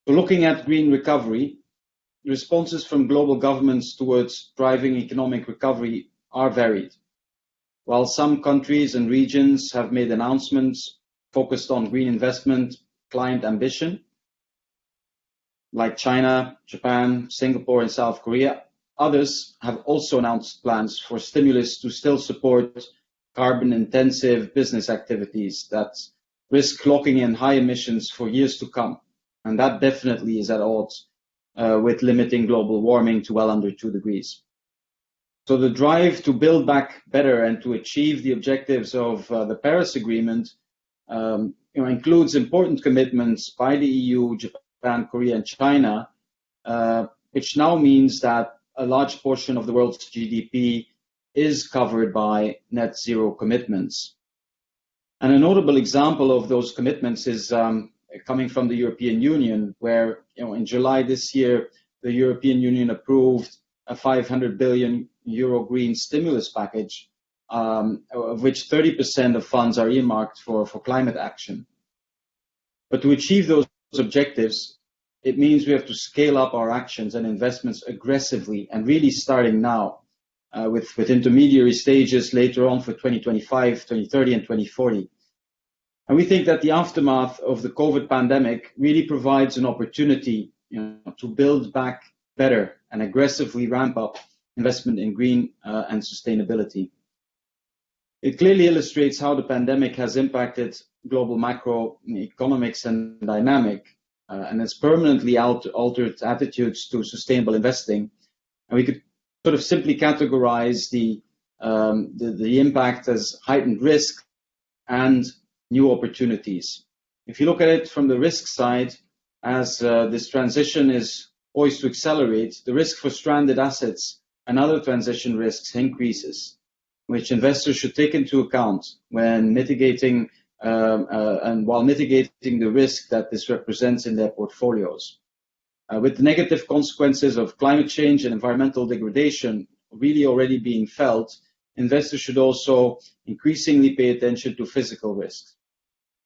So looking at green recovery, responses from global governments towards driving economic recovery are varied. While some countries and regions have made announcements focused on green investment, climate ambition, like China, Japan, Singapore, and South Korea, others have also announced plans for stimulus to still support carbon-intensive business activities that risk locking in high emissions for years to come. And that definitely is at odds with limiting global warming to well under 2 degrees. So the drive to build back better and to achieve the objectives of the Paris Agreement includes important commitments by the EU, Japan, Korea, and China, which now means that a large portion of the world's GDP is covered by net zero commitments. And a notable example of those commitments is coming from the European Union, where in July this year, the European Union approved a 500 billion euro green stimulus package, of which 30% of funds are earmarked for climate action. But to achieve those objectives, it means we have to scale up our actions and investments aggressively and really starting now, with intermediary stages later on for 2025, 2030, and 2040. And we think that the aftermath of the COVID pandemic really provides an opportunity to build back better and aggressively ramp up investment in green and sustainability. It clearly illustrates how the pandemic has impacted global macroeconomics and dynamic, and has permanently altered attitudes to sustainable investing. And we could sort of simply categorize the impact as heightened risk and new opportunities. If you look at it from the risk side, as this transition is poised to accelerate, the risk for stranded assets and other transition risks increases, which investors should take into account when mitigating and while mitigating the risk that this represents in their portfolios. With the negative consequences of climate change and environmental degradation really already being felt, investors should also increasingly pay attention to physical risks.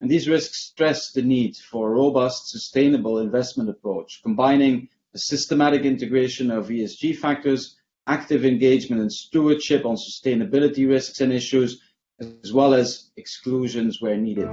And these risks stress the need for a robust, sustainable investment approach, combining a systematic integration of ESG factors, active engagement and stewardship on sustainability risks and issues, as well as exclusions where needed.